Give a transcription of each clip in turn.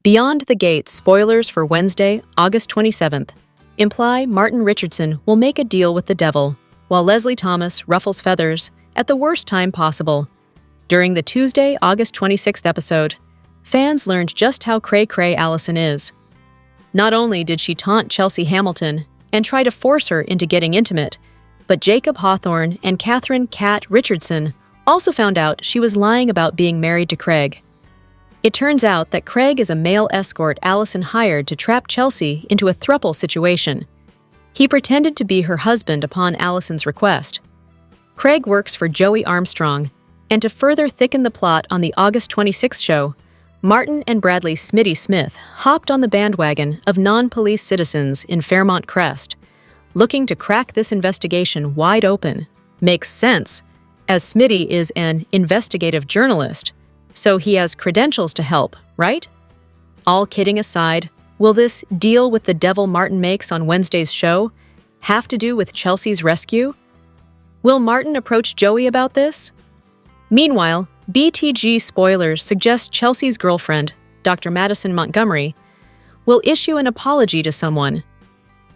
Beyond the Gates spoilers for Wednesday, August 27th, imply Martin Richardson will make a deal with the devil, while Leslie Thomas ruffles feathers at the worst time possible. During the Tuesday, August 26th episode, fans learned just how cray-cray Alison is. Not only did she taunt Chelsea Hamilton and try to force her into getting intimate, but Jacob Hawthorne and Catherine "Cat" Richardson also found out she was lying about being married to Craig. It turns out that Craig is a male escort Alison hired to trap Chelsea into a throuple situation. He pretended to be her husband upon Alison's request. Craig works for Joey Armstrong, and to further thicken the plot on the August 26th show, Martin and Bradley "Smitty" Smith hopped on the bandwagon of non-police citizens in Fairmont Crest, looking to crack this investigation wide open. Makes sense, as Smitty is an investigative journalist, so he has credentials to help, right? All kidding aside, will this deal with the devil Martin makes on Wednesday's show have to do with Chelsea's rescue? Will Martin approach Joey about this? Meanwhile, BTG spoilers suggest Chelsea's girlfriend, Dr. Madison Montgomery, will issue an apology to someone.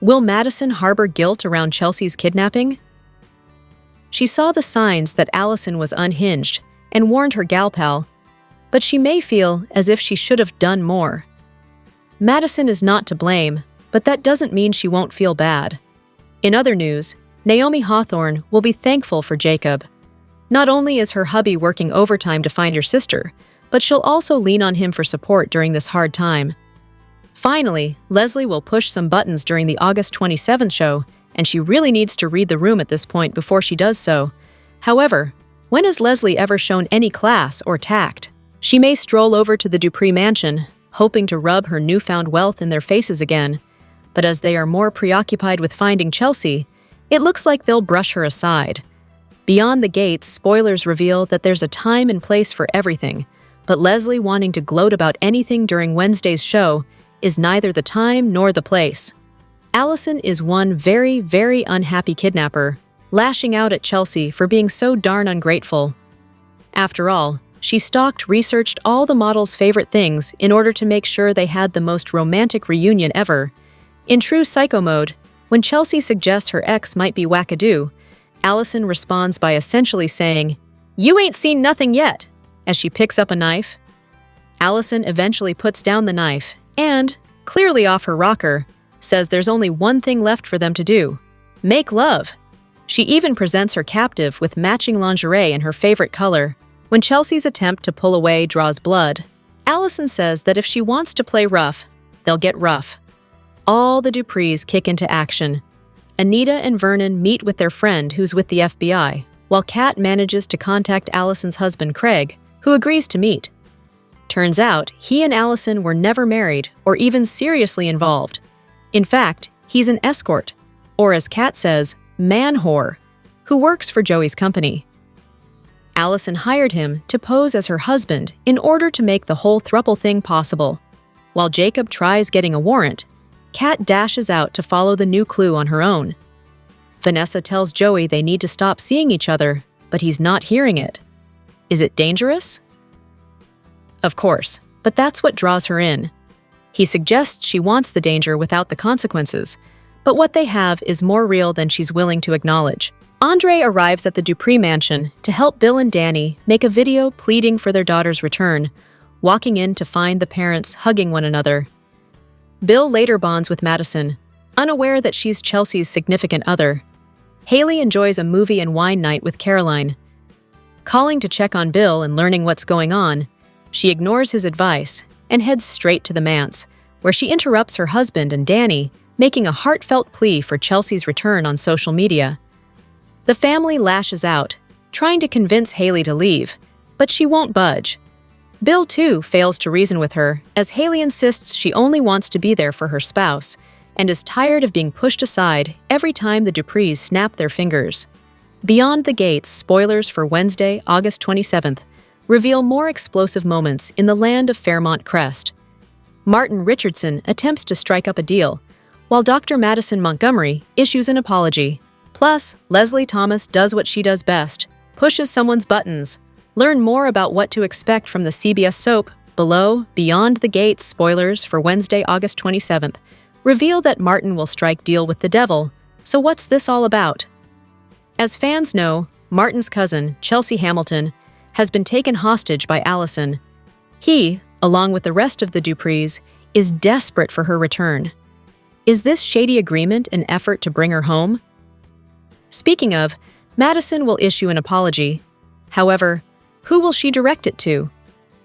Will Madison harbor guilt around Chelsea's kidnapping? She saw the signs that Alison was unhinged and warned her gal pal, but she may feel as if she should have done more. Madison is not to blame, but that doesn't mean she won't feel bad. In other news, Naomi Hawthorne will be thankful for Jacob. Not only is her hubby working overtime to find your sister, but she'll also lean on him for support during this hard time. Finally, Leslie will push some buttons during the August 27th show, and she really needs to read the room at this point before she does so. However, when has Leslie ever shown any class or tact? She may stroll over to the Dupree mansion, hoping to rub her newfound wealth in their faces again, but as they are more preoccupied with finding Chelsea, it looks like they'll brush her aside. Beyond the Gates spoilers reveal that there's a time and place for everything, but Leslie wanting to gloat about anything during Wednesday's show is neither the time nor the place. Alison is one very, very unhappy kidnapper, lashing out at Chelsea for being so darn ungrateful. After all, she researched all the models' favorite things in order to make sure they had the most romantic reunion ever. In true psycho mode, when Chelsea suggests her ex might be wackadoo, Alison responds by essentially saying, "You ain't seen nothing yet," as she picks up a knife. Alison eventually puts down the knife and, clearly off her rocker, says there's only one thing left for them to do: make love. She even presents her captive with matching lingerie in her favorite color. When Chelsea's attempt to pull away draws blood, Alison says that if she wants to play rough, they'll get rough. All the Duprees kick into action. Anita and Vernon meet with their friend who's with the FBI, while Kat manages to contact Alison's husband Craig, who agrees to meet. Turns out, he and Alison were never married or even seriously involved. In fact, he's an escort, or as Kat says, man whore, who works for Joey's company. Alison hired him to pose as her husband in order to make the whole throuple thing possible. While Jacob tries getting a warrant, Kat dashes out to follow the new clue on her own. Vanessa tells Joey they need to stop seeing each other, but he's not hearing it. Is it dangerous? Of course, but that's what draws her in. He suggests she wants the danger without the consequences, but what they have is more real than she's willing to acknowledge. Andre arrives at the Dupree mansion to help Bill and Danny make a video pleading for their daughter's return, walking in to find the parents hugging one another. Bill later bonds with Madison, unaware that she's Chelsea's significant other. Haley enjoys a movie and wine night with Caroline. Calling to check on Bill and learning what's going on, she ignores his advice and heads straight to the manse, where she interrupts her husband and Danny, making a heartfelt plea for Chelsea's return on social media. The family lashes out, trying to convince Haley to leave, but she won't budge. Bill, too, fails to reason with her, as Haley insists she only wants to be there for her spouse and is tired of being pushed aside every time the Duprees snap their fingers. Beyond the Gates spoilers for Wednesday, August 27th, reveal more explosive moments in the land of Fairmont Crest. Martin Richardson attempts to strike up a deal, while Dr. Madison Montgomery issues an apology. Plus, Leslie Thomas does what she does best, pushes someone's buttons. Learn more about what to expect from the CBS soap Below, Beyond the Gates spoilers for Wednesday, August 27th, reveal that Martin will strike deal with the devil. So what's this all about? As fans know, Martin's cousin, Chelsea Hamilton, has been taken hostage by Alison. He, along with the rest of the Duprees, is desperate for her return. Is this shady agreement an effort to bring her home? Speaking of, Madison will issue an apology. However, who will she direct it to?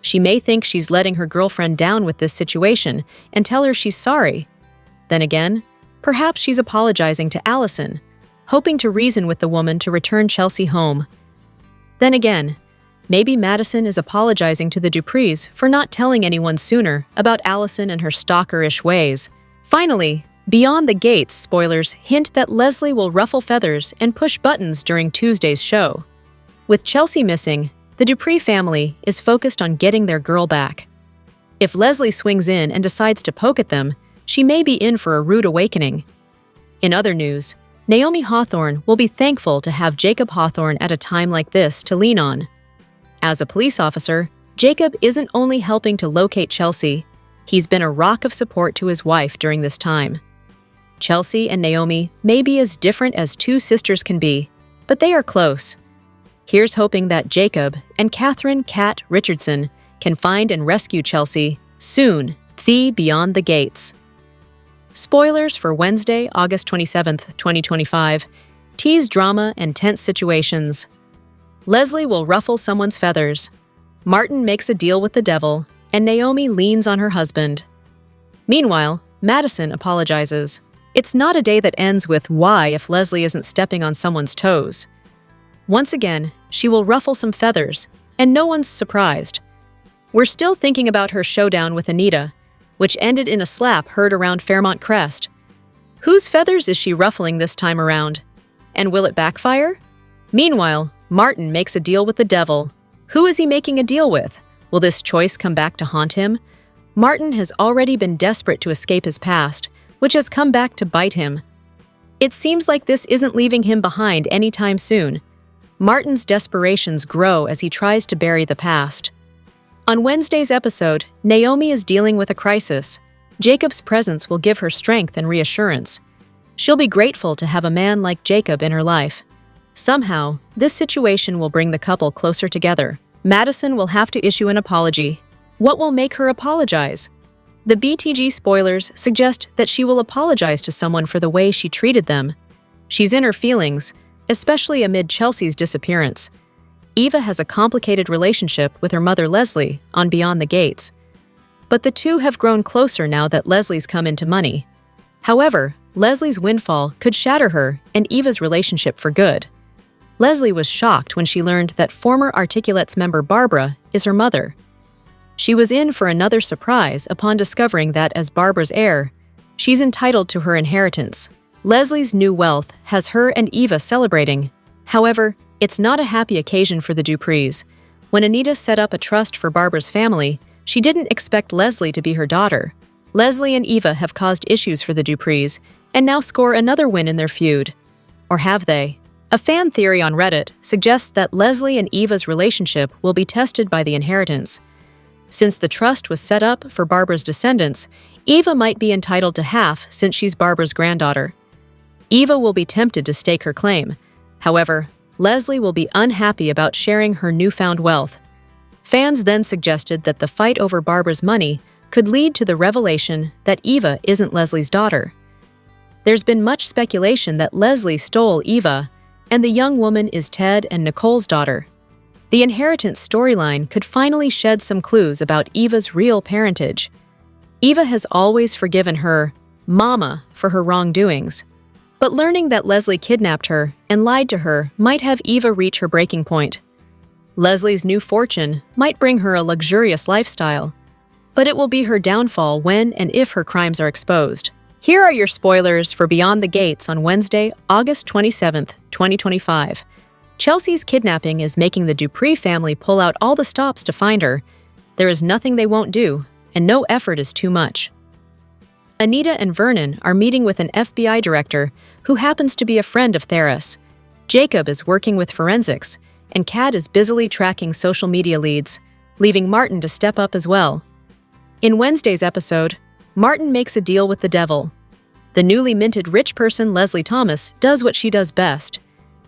She may think she's letting her girlfriend down with this situation and tell her she's sorry. Then again, perhaps she's apologizing to Alison, hoping to reason with the woman to return Chelsea home. Then again, maybe Madison is apologizing to the Duprees for not telling anyone sooner about Alison and her stalkerish ways. Finally, Beyond the Gates spoilers hint that Leslie will ruffle feathers and push buttons during Tuesday's show. With Chelsea missing, the Dupree family is focused on getting their girl back. If Leslie swings in and decides to poke at them, she may be in for a rude awakening. In other news, Naomi Hawthorne will be thankful to have Jacob Hawthorne at a time like this to lean on. As a police officer, Jacob isn't only helping to locate Chelsea, he's been a rock of support to his wife during this time. Chelsea and Naomi may be as different as two sisters can be, but they are close. Here's hoping that Jacob and Catherine "Cat" Richardson can find and rescue Chelsea soon. The Beyond the Gates. Spoilers for Wednesday, August 27th, 2025, tease drama and tense situations. Leslie will ruffle someone's feathers. Martin makes a deal with the devil, and Naomi leans on her husband. Meanwhile, Madison apologizes. It's not a day that ends with "why" if Leslie isn't stepping on someone's toes. Once again, she will ruffle some feathers, and no one's surprised. We're still thinking about her showdown with Anita, which ended in a slap heard around Fairmont Crest. Whose feathers is she ruffling this time around? And will it backfire? Meanwhile, Martin makes a deal with the devil. Who is he making a deal with? Will this choice come back to haunt him? Martin has already been desperate to escape his past, which has come back to bite him. It seems like this isn't leaving him behind anytime soon. Martin's desperations grow as he tries to bury the past. On Wednesday's episode, Naomi is dealing with a crisis. Jacob's presence will give her strength and reassurance. She'll be grateful to have a man like Jacob in her life. Somehow, this situation will bring the couple closer together. Madison will have to issue an apology. What will make her apologize? The BTG spoilers suggest that she will apologize to someone for the way she treated them. She's in her feelings, especially amid Chelsea's disappearance. Eva has a complicated relationship with her mother Leslie on Beyond the Gates. But the two have grown closer now that Leslie's come into money. However, Leslie's windfall could shatter her and Eva's relationship for good. Leslie was shocked when she learned that former Articulates member Barbara is her mother. She was in for another surprise upon discovering that as Barbara's heir, she's entitled to her inheritance. Leslie's new wealth has her and Eva celebrating. However, it's not a happy occasion for the Duprees. When Anita set up a trust for Barbara's family, she didn't expect Leslie to be her daughter. Leslie and Eva have caused issues for the Duprees and now score another win in their feud. Or have they? A fan theory on Reddit suggests that Leslie and Eva's relationship will be tested by the inheritance. Since the trust was set up for Barbara's descendants, Eva might be entitled to half since she's Barbara's granddaughter. Eva will be tempted to stake her claim. However, Leslie will be unhappy about sharing her newfound wealth. Fans then suggested that the fight over Barbara's money could lead to the revelation that Eva isn't Leslie's daughter. There's been much speculation that Leslie stole Eva, and the young woman is Ted and Nicole's daughter. The inheritance storyline could finally shed some clues about Eva's real parentage. Eva has always forgiven her mama for her wrongdoings, but learning that Leslie kidnapped her and lied to her might have Eva reach her breaking point. Leslie's new fortune might bring her a luxurious lifestyle, but it will be her downfall when and if her crimes are exposed. Here are your spoilers for Beyond the Gates on Wednesday, August 27th, 2025. Chelsea's kidnapping is making the Dupree family pull out all the stops to find her. There is nothing they won't do, and no effort is too much. Anita and Vernon are meeting with an FBI director who happens to be a friend of Theris. Jacob is working with forensics, and Kat is busily tracking social media leads. leaving Martin to step up as well. In Wednesday's episode, Martin makes a deal with the devil. The newly minted rich person Leslie Thomas does what she does best.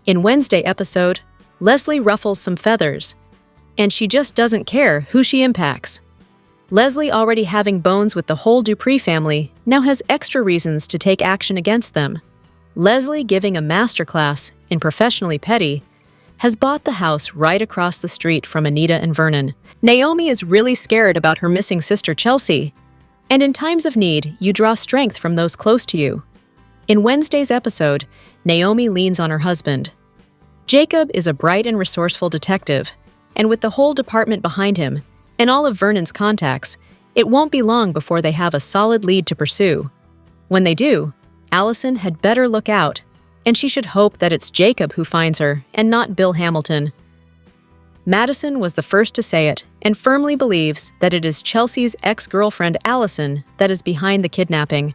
In Wednesday episode, Leslie ruffles some feathers, and she just doesn't care who she impacts. Leslie, already having bones with the whole Dupree family, now has extra reasons to take action against them. Leslie, giving a masterclass in professionally petty, has bought the house right across the street from Anita and Vernon. Naomi is really scared about her missing sister Chelsea, and in times of need, you draw strength from those close to you. In Wednesday's episode, Naomi leans on her husband. Jacob is a bright and resourceful detective, and with the whole department behind him, and all of Vernon's contacts, it won't be long before they have a solid lead to pursue. When they do, Alison had better look out, and she should hope that it's Jacob who finds her and not Bill Hamilton. Madison was the first to say it and firmly believes that it is Chelsea's ex-girlfriend Alison that is behind the kidnapping.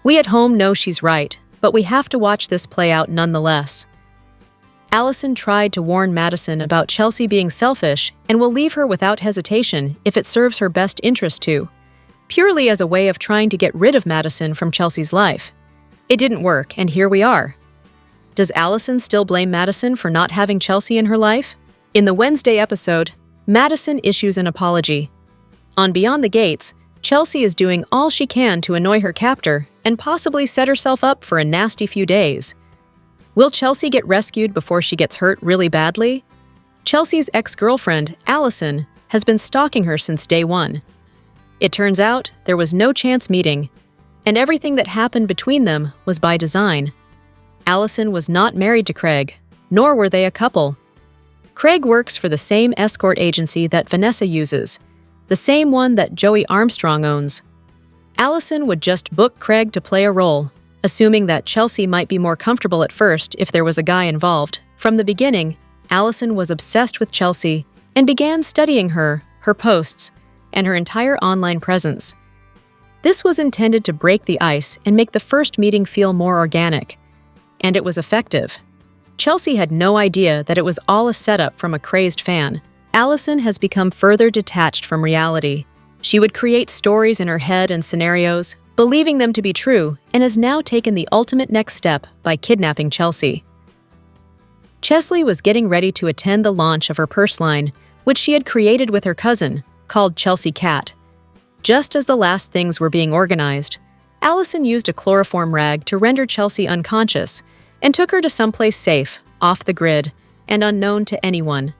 We at home know she's right, but we have to watch this play out nonetheless. Alison tried to warn Madison about Chelsea being selfish and will leave her without hesitation if it serves her best interest to, purely as a way of trying to get rid of Madison from Chelsea's life. It didn't work, and here we are. Does Alison still blame Madison for not having Chelsea in her life? In the Wednesday episode, Madison issues an apology. On Beyond the Gates, Chelsea is doing all she can to annoy her captor and possibly set herself up for a nasty few days. Will Chelsea get rescued before she gets hurt really badly? Chelsea's ex-girlfriend, Alison, has been stalking her since day one. It turns out there was no chance meeting, and everything that happened between them was by design. Alison was not married to Craig, nor were they a couple. Craig works for the same escort agency that Vanessa uses, the same one that Joey Armstrong owns. Alison would just book Craig to play a role, assuming that Chelsea might be more comfortable at first if there was a guy involved. From the beginning, Alison was obsessed with Chelsea and began studying her posts, and her entire online presence. This was intended to break the ice and make the first meeting feel more organic. And it was effective. Chelsea had no idea that it was all a setup from a crazed fan. Alison has become further detached from reality. She would create stories in her head and scenarios, believing them to be true, and has now taken the ultimate next step by kidnapping Chelsea. Chesley was getting ready to attend the launch of her purse line, which she had created with her cousin, called Chelsea Cat. Just as the last things were being organized, Alison used a chloroform rag to render Chelsea unconscious and took her to someplace safe, off the grid, and unknown to anyone.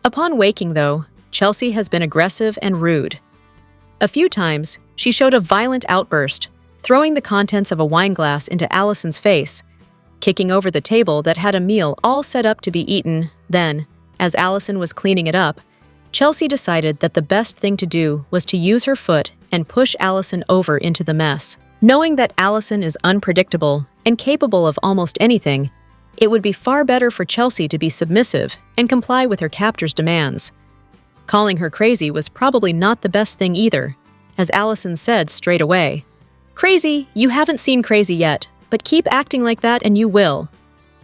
Upon waking, though, Chelsea has been aggressive and rude. A few times, she showed a violent outburst, throwing the contents of a wine glass into Alison's face, kicking over the table that had a meal all set up to be eaten. Then, as Alison was cleaning it up, Chelsea decided that the best thing to do was to use her foot and push Alison over into the mess. Knowing that Alison is unpredictable and capable of almost anything, it would be far better for Chelsea to be submissive and comply with her captor's demands. Calling her crazy was probably not the best thing either, as Alison said straight away. "Crazy, you haven't seen crazy yet, but keep acting like that and you will."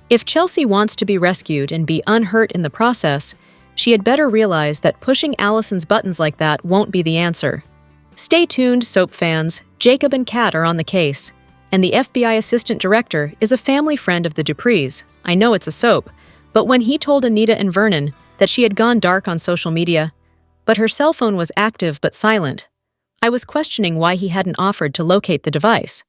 If Chelsea wants to be rescued and be unhurt in the process, she had better realize that pushing Alison's buttons like that won't be the answer. Stay tuned, soap fans. Jacob and Kat are on the case, and the FBI assistant director is a family friend of the Duprees. I know it's a soap, but when he told Anita and Vernon that she had gone dark on social media, but her cell phone was active but silent, I was questioning why he hadn't offered to locate the device.